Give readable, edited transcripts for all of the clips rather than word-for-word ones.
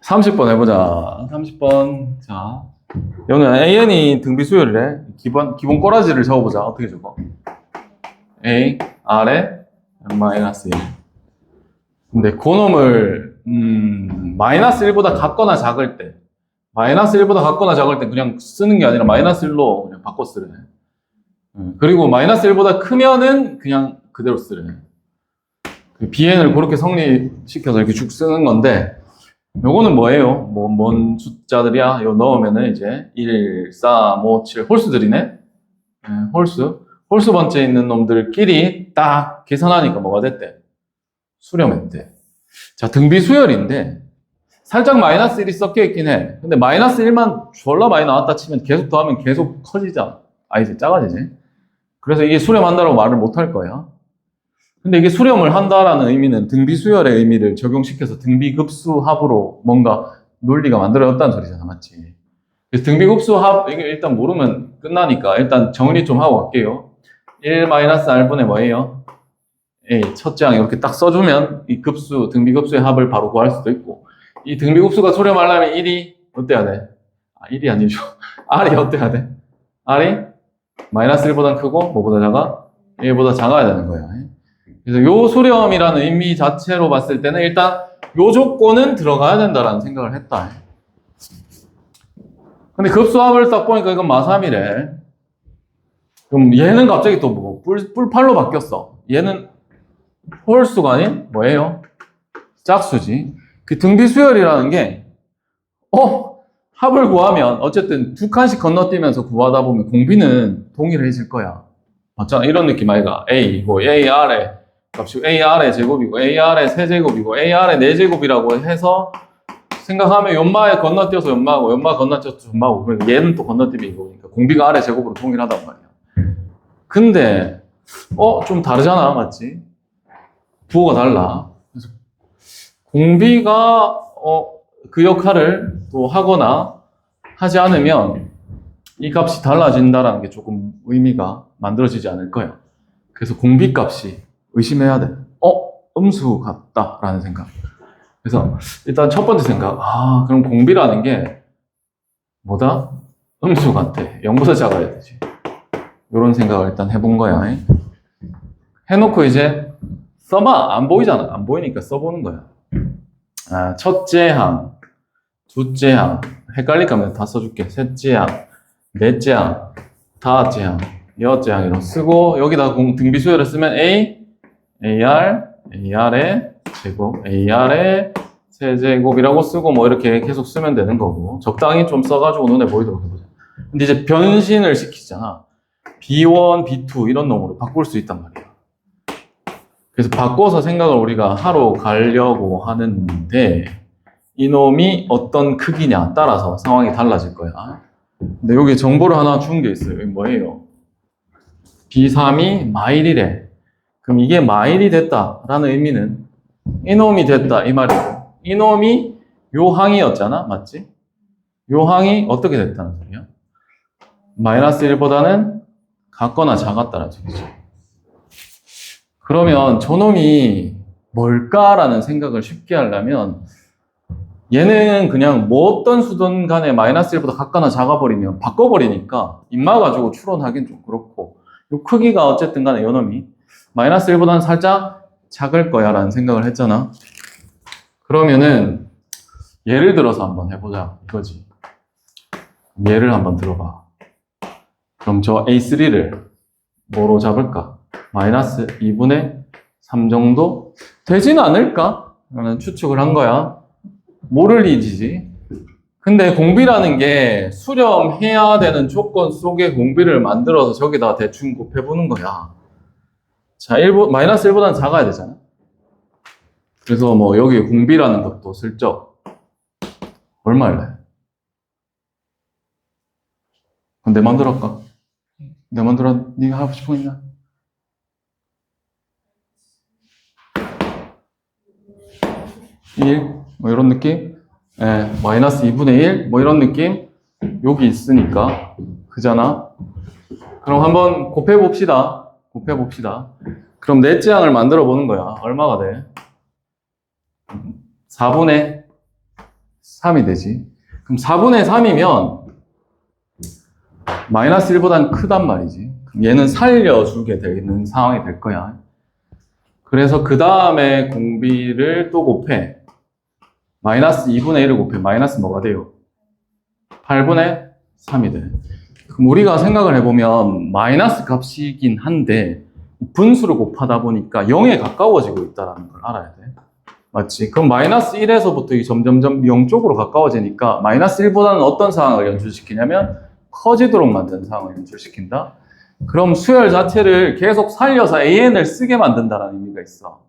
30번 해보자. 30번. 자, 여기는 AN이 등비 수열이래. 기본 꼬라지를 적어보자. 어떻게 적어? A, R에 마이너스 1. 근데 그놈을, 마이너스 1보다 같거나 작을 때, 마이너스 1보다 같거나 작을 때 그냥 쓰는 게 아니라 마이너스 1로 그냥 바꿔 쓰래. 그리고 마이너스 1보다 크면은 그냥 그대로 쓰래. BN을 그렇게 성립시켜서 이렇게 쭉 쓰는 건데, 요거는 뭐예요? 뭔 숫자들이야? 요 넣으면은 이제 1, 4, 5, 7 홀수들이네? 홀수 번째 있는 놈들끼리 딱 계산하니까 뭐가 됐대? 수렴했대. 자, 등비 수열인데, 살짝 마이너스 1이 섞여 있긴 해. 근데 마이너스 1만 졸라 많이 나왔다 치면 계속 더하면 계속 커지잖아. 이제 작아지지. 그래서 이게 수렴한다고 말을 못 할 거야. 근데 이게 수렴을 한다라는 의미는 등비 수열의 의미를 적용시켜서 등비급수 합으로 뭔가 논리가 만들어졌다는 소리잖아, 맞지? 그래서 등비급수 합, 이게 일단 모르면 끝나니까 일단 정리 좀 하고 갈게요. 1-R분의 뭐예요? A, 첫째 항 이렇게 딱 써주면 이 급수, 등비급수의 합을 바로 구할 수도 있고, 이 등비급수가 수렴하려면 1이 어때야 돼? 1이 아니죠. R이 어때야 돼? R이 마이너스 1보다 크고 뭐보다 작아? 1보다 작아야 되는 거야. 그래서 요 수렴이라는 의미 자체로 봤을 때는 일단 요 조건은 들어가야 된다라는 생각을 했다. 근데 급수합을 딱 보니까 이건 마3이래. 그럼 얘는 갑자기 또 뭐 뿔팔로 바뀌었어. 얘는 홀수가 아닌 뭐예요? 짝수지. 그 등비수열이라는 게 합을 구하면 어쨌든 두 칸씩 건너뛰면서 구하다 보면 공비는 동일해질 거야. 맞잖아. 이런 느낌 아이가. A, AR의 값이 AR의 제곱이고 AR의 세제곱이고 AR의 4제곱이라고 해서 생각하면 연마에 건너뛰어서 연마하고 연마 건너뛰어서 연마하고 그러니까 얘는 또 건너뛰기고 그러니까 공비가 R의 제곱으로 동일하단 말이야. 근데 좀 다르잖아. 맞지? 부호가 달라. 그래서 공비가 그 역할을 또 하거나 하지 않으면 이 값이 달라진다라는 게 조금 의미가 만들어지지 않을 거야. 그래서 공비 값이 의심해야 돼. 음수 같다라는 생각. 그래서 일단 첫 번째 생각. 그럼 공비라는 게 뭐다? 음수 같아. 0보다 작아야 되지. 이런 생각을 일단 해본 거야. 해놓고 이제 써봐. 안 보이잖아. 안 보이니까 써보는 거야. 첫째 항, 둘째 항, 헷갈릴까 하면 다 써줄게. 셋째 항, 넷째 항, 다섯째 항, 여섯째 항 이런 쓰고 여기다 등비수열을 쓰면 A, AR, AR의 제곱, AR의 세제곱이라고 쓰고 뭐 이렇게 계속 쓰면 되는 거고 적당히 좀 써가지고 눈에 보이도록 해보자. 근데 이제 변신을 시키잖아. B1, B2 이런 놈으로 바꿀 수 있단 말이야. 그래서 바꿔서 생각을 우리가 하러 가려고 하는데 이놈이 어떤 크기냐 따라서 상황이 달라질 거야. 근데 여기 정보를 하나 준 게 있어요. 이게 뭐예요? B3이 마일이래. 그럼 이게 마일이 됐다라는 의미는 이놈이 됐다 이 말이고 이놈이 요 항이었잖아. 맞지? 요 항이 어떻게 됐다는 소리야? 마이너스 1보다는 같거나 작았다는 소리죠. 그러면 저놈이 뭘까라는 생각을 쉽게 하려면 얘는 그냥 뭐 어떤 수든 간에 마이너스 1보다 같거나 작아버리면 바꿔버리니까 입마 가지고 추론하기는 좀 그렇고 요 크기가 어쨌든 간에 요놈이 마이너스 1보다는 살짝 작을 거야 라는 생각을 했잖아. 그러면은 예를 들어서 한번 해보자 이거지. 예를 한번 들어봐. 그럼 저 A3를 뭐로 잡을까? 마이너스 2분의 3 정도 되지는 않을까? 라는 추측을 한 거야. 모를 일이지. 근데 공비라는 게 수렴해야 되는 조건 속에 공비를 만들어서 저기다 대충 곱해보는 거야. 자, 마이너스 1보다는 작아야 되잖아. 그래서 뭐 여기 공비라는 것도 슬쩍 얼마일래? 그럼 내 맘대로 할까? 내 맘대로 네가 하고 싶은 거 있나? 1, 뭐 이런 느낌? 마이너스 2분의 1, 뭐 이런 느낌? 여기 있으니까. 그잖아? 그럼 한번 곱해봅시다. 그럼 넷째 항을 만들어 보는 거야. 얼마가 돼? 4분의 3이 되지. 그럼 4분의 3이면 마이너스 1보다는 크단 말이지. 그럼 얘는 살려주게 되는 상황이 될 거야. 그래서 그 다음에 공비를 또 곱해. 마이너스 2분의 1을 곱해. 마이너스 뭐가 돼요? 8분의 3이 돼. 그럼 우리가 생각을 해보면 마이너스 값이긴 한데 분수를 곱하다 보니까 0에 가까워지고 있다는 걸 알아야 돼. 맞지? 그럼 마이너스 1에서부터 점점점 0 쪽으로 가까워지니까 마이너스 1보다는 어떤 상황을 연출시키냐면 커지도록 만드는 상황을 연출시킨다. 그럼 수열 자체를 계속 살려서 AN을 쓰게 만든다는 의미가 있어.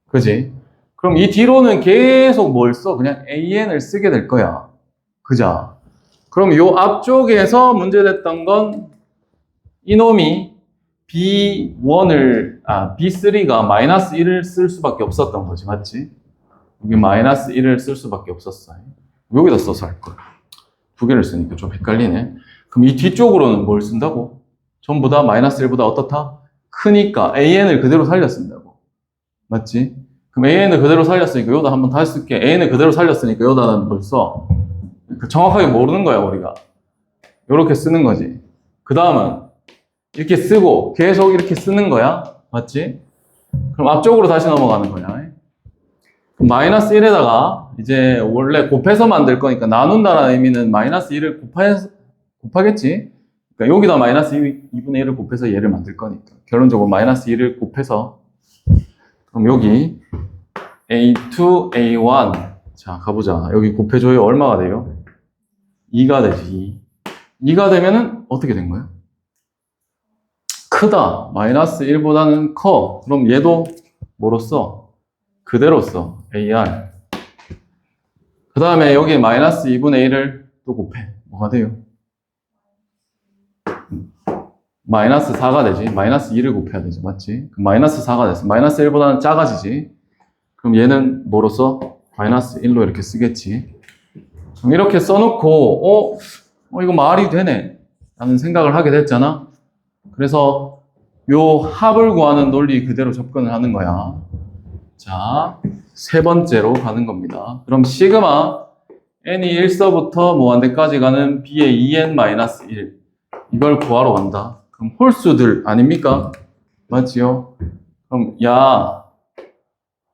그지? 그럼 이 뒤로는 계속 뭘 써? 그냥 AN을 쓰게 될 거야. 그죠? 그럼 요 앞쪽에서 문제됐던 건 이놈이 B3가 마이너스 1을 쓸 수밖에 없었던 거지. 맞지? 여기 마이너스 1을 쓸 수밖에 없었어. 여기다 써서 할 거야. 두 개를 쓰니까 좀 헷갈리네. 그럼 이 뒤쪽으로는 뭘 쓴다고? 전부 다 마이너스 1보다 어떻다? 크니까 AN을 그대로 살려 쓴다고. 맞지? 그럼 AN을 그대로 살렸으니까 여기다 한번 다시 쓸게. AN을 그대로 살렸으니까 여기다는 뭘 써? 정확하게 모르는 거야, 우리가. 이렇게 쓰는 거지. 그 다음은 이렇게 쓰고 계속 이렇게 쓰는 거야. 맞지? 그럼 앞쪽으로 다시 넘어가는 거야. 그럼 마이너스 1에다가 이제 원래 곱해서 만들 거니까 나눈다라는 의미는 마이너스 1을 곱하겠지? 그러니까 여기다 마이너스 2분의 1을 곱해서 얘를 만들 거니까. 결론적으로 마이너스 1을 곱해서. 그럼 여기 A2, A1. 자, 가보자. 여기 곱해줘요. 얼마가 돼요? 2가 되지. 2가 되면은 어떻게 된 거야? 크다. 마이너스 1보다는 커. 그럼 얘도 뭐로 써? 그대로 써. AR. 그 다음에 여기 마이너스 2분의 1을 또 곱해. 뭐가 돼요? 마이너스 4가 되지. 마이너스 2를 곱해야 되지. 맞지? 그럼 마이너스 4가 됐어. 마이너스 1보다는 작아지지. 그럼 얘는 뭐로 써? 마이너스 1로 이렇게 쓰겠지. 그럼 이렇게 써놓고, 이거 말이 되네. 라는 생각을 하게 됐잖아. 그래서 요 합을 구하는 논리 그대로 접근을 하는 거야. 자, 세 번째로 가는 겁니다. 그럼 시그마 n이 1서부터 무한대까지 가는 b의 2n-1 이걸 구하러 간다. 그럼 홀수들 아닙니까? 맞지요? 그럼 야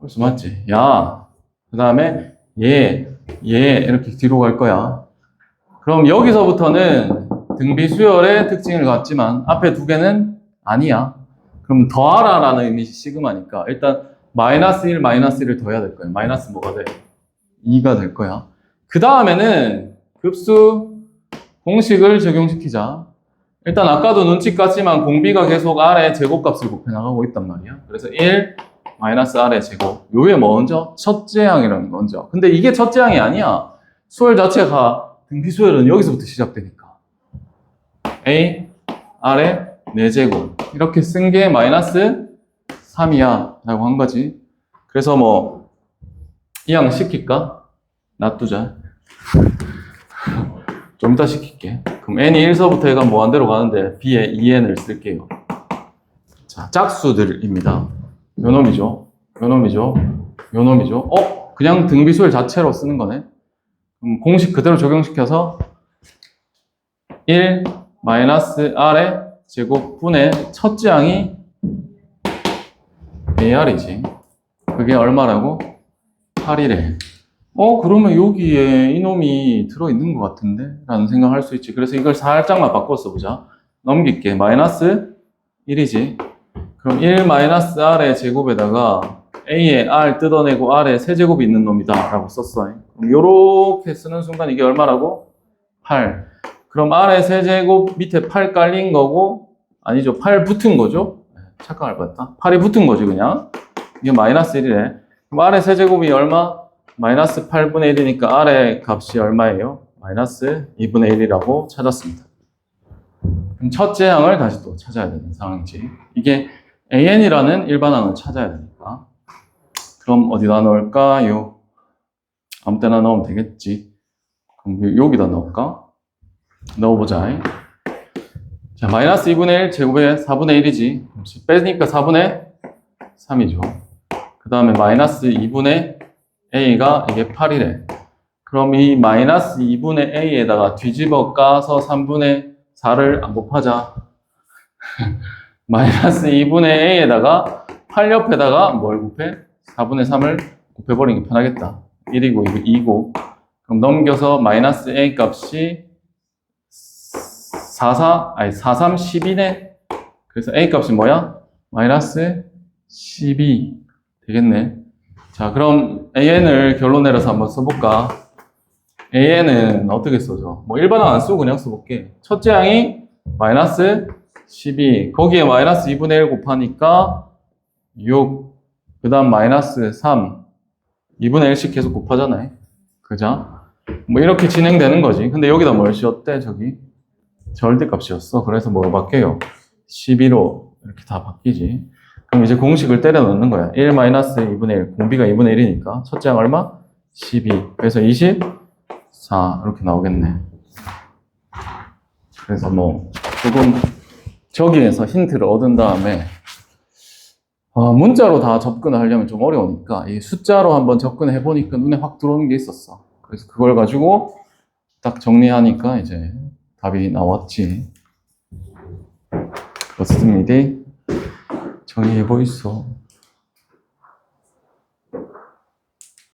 홀수 맞지? 야 그 다음에 얘 이렇게 뒤로 갈 거야. 그럼 여기서부터는 등비 수열의 특징을 갖지만 앞에 두 개는 아니야. 그럼 더하라 라는 의미 시그마니까 일단 마이너스 1, 마이너스 1을 더해야 될 거야. 마이너스 뭐가 돼? 2가 될 거야. 그 다음에는 급수 공식을 적용시키자. 일단 아까도 눈치 깠지만 공비가 계속 R의 제곱값을 곱해 나가고 있단 말이야. 그래서 1 마이너스 R의 제곱. 요게 먼저 첫째 항이라는 거 먼저. 근데 이게 첫째 항이 아니야. 수열 자체가 등비 수열은 여기서부터 시작되니까. A R의 4제곱. 이렇게 쓴 게 마이너스 3이야 라고 한 거지. 그래서 뭐 이 항 시킬까? 놔두자. 좀 이따 시킬게. 그럼 n이 1서부터 얘가 무한대로 가는데 b에 2n을 쓸게요. 자, 짝수들입니다. 요놈이죠. 그냥 등비수열 자체로 쓰는 거네. 그럼 공식 그대로 적용시켜서 1 마이너스 r의 제곱분의 첫째 항이 AR이지. 그게 얼마라고? 8이래. 그러면 여기에 이놈이 들어있는 것 같은데? 라는 생각을 할 수 있지. 그래서 이걸 살짝만 바꿔 써보자. 넘길게. 마이너스 1이지. 그럼 1 마이너스 R의 제곱에다가 A의 R 뜯어내고 R의 세제곱이 있는 놈이다. 라고 썼어. 그럼 요렇게 쓰는 순간 이게 얼마라고? 8. 그럼 R의 세제곱 밑에 8 깔린 거고, 아니죠. 8 붙은 거죠? 착각할 뻔했다. 8이 붙은 거지, 그냥. 이게 마이너스 1이래. 그럼 R의 세제곱이 얼마? 마이너스 8분의 1이니까 R의 값이 얼마예요? 마이너스 2분의 1이라고 찾았습니다. 그럼 첫째 항을 다시 또 찾아야 되는 상황이지. 이게 AN이라는 일반항을 찾아야 되니까. 그럼 어디다 넣을까요? 아무 때나 넣으면 되겠지. 그럼 여기다 넣을까? 넣어보자. 자, 마이너스 2분의 1 제곱에 4분의 1이지. 빼니까 4분의 3이죠. 그 다음에 마이너스 2분의 A가 이게 8이래. 그럼 이 마이너스 2분의 a에다가 뒤집어 까서 3분의 4를 안 곱하자. 마이너스 2분의 a에다가 8 옆에다가 뭘 곱해? 4분의 3을 곱해버리는 게 편하겠다. 1이고 2고. 그럼 넘겨서 마이너스 a 값이 4, 3, 12네. 그래서 a 값이 뭐야? 마이너스 12 되겠네. 자, 그럼 an을 결론 내려서 한번 써볼까? an은 어떻게 써줘? 뭐 일반항 안 쓰고 그냥 써볼게. 첫째 항이 마이너스 12, 거기에 마이너스 2분의 1 곱하니까 6, 그 다음 마이너스 3, 2분의 1씩 계속 곱하잖아요. 그죠? 뭐 이렇게 진행되는 거지. 근데 여기다 뭘 씌웠대? 저기 절대값이었어. 그래서 뭐로 바뀌어요? 12로 이렇게 다 바뀌지. 그럼 이제 공식을 때려 넣는 거야. 1 마이너스 2분의 1, 공비가 2분의 1이니까 첫째 항 얼마? 12. 그래서 24 이렇게 나오겠네. 그래서 뭐 조금 저기에서 힌트를 얻은 다음에 문자로 다 접근을 하려면 좀 어려우니까 이 숫자로 한번 접근해 보니까 눈에 확 들어오는 게 있었어. 그래서 그걸 가지고 딱 정리하니까 이제 답이 나왔지. 그렇습니다. 정리해 보이소.